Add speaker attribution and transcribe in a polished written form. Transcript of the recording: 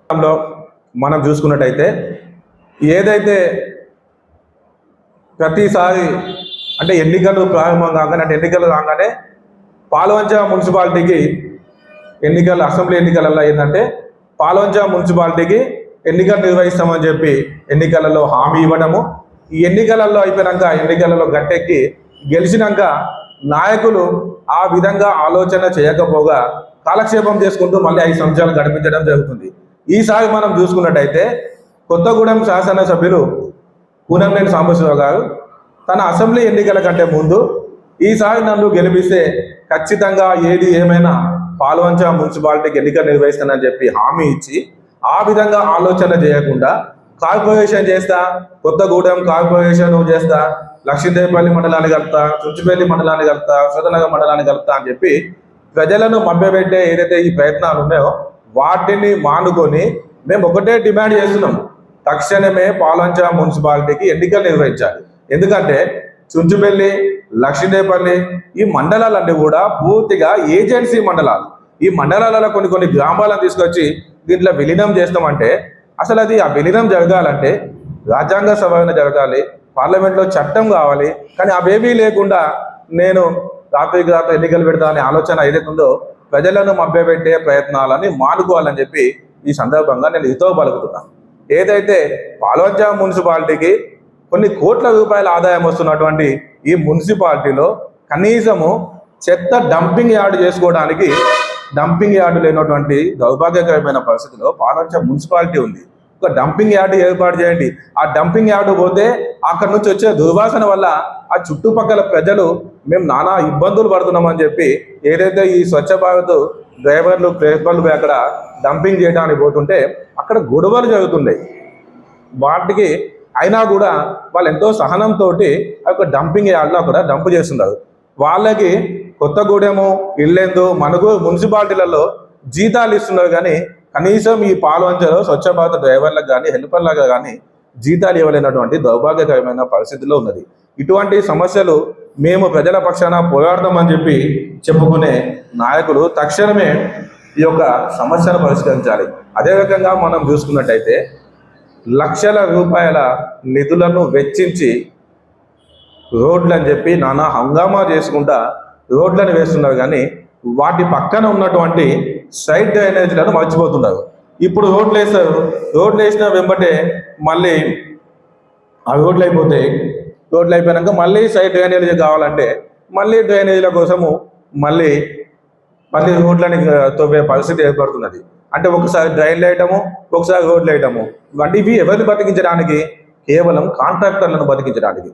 Speaker 1: మనం చూసుకున్నట్టయితే ఏదైతే ప్రతిసారి అంటే ఎన్నికలు ప్రారంభం కాగానే అంటే ఎన్నికలు కాగానే పాల్వంచ మున్సిపాలిటీకి అసెంబ్లీ ఎన్నికలలో ఏంటంటే పాల్వంచ మున్సిపాలిటీకి ఎన్నికలు నిర్వహిస్తామని చెప్పి ఎన్నికలలో హామీ ఇవ్వడము, ఈ ఎన్నికలలో అయిపోయినాక ఎన్నికలలో గట్టెక్కి గెలిచినాక నాయకులు ఆ విధంగా ఆలోచన చేయకపోగా కాలక్షేపం చేసుకుంటూ మళ్ళీ 5 సంవత్సరాలు గడిపించడం జరుగుతుంది. ఈసారి మనం చూసుకున్నట్టయితే కొత్తగూడెం శాసనసభ్యులు కూనంనేని సాంబశివరావు గారు తన అసెంబ్లీ ఎన్నికల కంటే ముందు ఈసారి నన్ను గెలిపిస్తే ఖచ్చితంగా ఏది ఏమైనా పాల్వంచ మున్సిపాలిటీకి ఎన్నికలు నిర్వహిస్తానని చెప్పి హామీ ఇచ్చి ఆ విధంగా ఆలోచన చేయకుండా కార్పొరేషన్ చేస్తా, కొత్తగూడెం కార్పొరేషన్ చేస్తా, లక్ష్మీదేవిపల్లి మండలాన్ని కలుపుతా, చుంచుపల్లి మండలాన్ని కలుపుతా, సోదనగర్ మండలాన్ని కలుపుతా అని చెప్పి ప్రజలను మభ్యపెట్టే ఏదైతే ఈ ప్రయత్నాలు ఉన్నాయో వాటిని మానుకొని మేము ఒకటే డిమాండ్ చేస్తున్నాం, తక్షణమే పాల్వంచ మున్సిపాలిటీకి ఎన్నికలు నిర్వహించాలి. ఎందుకంటే చుంచుపల్లి, లక్ష్మీదేవిపల్లి ఈ మండలాలన్నీ కూడా పూర్తిగా ఏజెన్సీ మండలాలు. ఈ మండలాలలో కొన్ని గ్రామాలను తీసుకొచ్చి దీంట్లో విలీనం చేస్తామంటే అసలు అది ఆ విలీనం జరగాలంటే రాజ్యాంగ సవరణ జరగాలి, పార్లమెంట్లో చట్టం కావాలి. కానీ అవేమీ లేకుండా నేను రాత్రికి రాత్రి ఎన్నికలు పెడతా అనే ఆలోచన ఏదైతే ఉందో ప్రజలను మభ్యపెట్టే ప్రయత్నాలని మానుకోవాలని చెప్పి ఈ సందర్భంగా నేను హితవు పలుకుతున్నాను. ఏదైతే పాల్వంచ మున్సిపాలిటీకి కొన్ని కోట్ల రూపాయల ఆదాయం వస్తున్నటువంటి ఈ మున్సిపాలిటీలో కనీసము చెత్త డంపింగ్ యార్డు చేసుకోవడానికి డంపింగ్ యార్డు లేనటువంటి దౌర్భాగ్యకరమైన పరిస్థితిలో పాల్వంచ మున్సిపాలిటీ ఉంది. ఒక డంపింగ్ యార్డు ఏర్పాటు చేయండి. ఆ డంపింగ్ యార్డు పోతే అక్కడ నుంచి వచ్చే దుర్వాసన వల్ల ఆ చుట్టుపక్కల ప్రజలు మేము నానా ఇబ్బందులు పడుతున్నామని చెప్పి ఏదైతే ఈ స్వచ్ఛ భారత్ డ్రైవర్లు ప్రేపర్లు అక్కడ డంపింగ్ చేయడానికి పోతుంటే అక్కడ గొడవలు జరుగుతున్నాయి. వాటికి అయినా కూడా వాళ్ళు ఎంతో సహనంతో ఆ యొక్క డంపింగ్ యార్డ్లో అక్కడ డంప్ చేస్తున్నారు. వాళ్ళకి కొత్తగూడెము, ఇల్లెందు, మనుగూరు మున్సిపాలిటీలలో జీతాలు ఇస్తున్నారు, కానీ కనీసం ఈ పాల్వంచలో స్వచ్ఛ భారత్ డ్రైవర్లకు కానీ హెల్పర్లకు కానీ జీతాలు ఇవ్వలేనటువంటి దౌర్భాగ్యకరమైన పరిస్థితిలో ఉన్నది. ఇటువంటి సమస్యలు మేము ప్రజల పక్షాన పోరాడతామని చెప్పి చెప్పుకునే నాయకులు తక్షణమే ఈ యొక్క సమస్యను పరిష్కరించాలి. అదే రకంగా మనం చూసుకున్నట్టయితే లక్షల రూపాయల నిధులను వెచ్చించి రోడ్లు అని చెప్పి నానా హంగామా చేసుకుంటా రోడ్లను వేస్తున్నారు, కానీ వాటి పక్కన ఉన్నటువంటి సైడ్ డ్రైనేజీలను మర్చిపోతున్నారు. ఇప్పుడు రోడ్లు వేస్తారు, రోడ్లు వేసిన వెంబటే మళ్ళీ ఆ రోడ్లు అయిపోతాయి. రోడ్లు అయిపోయాక మళ్ళీ సైడ్ డ్రైనేజీ కావాలంటే మళ్ళీ డ్రైనేజీల కోసము మళ్ళీ రోడ్లని తవ్వే పరిస్థితి ఏర్పడుతున్నది. అంటే ఒకసారి డ్రైన్లు వేయటము, ఒకసారి రోడ్లు వేయటము. ఇవి ఎవరిని బతికించడానికి? కేవలం కాంట్రాక్టర్లను బతికించడానికి.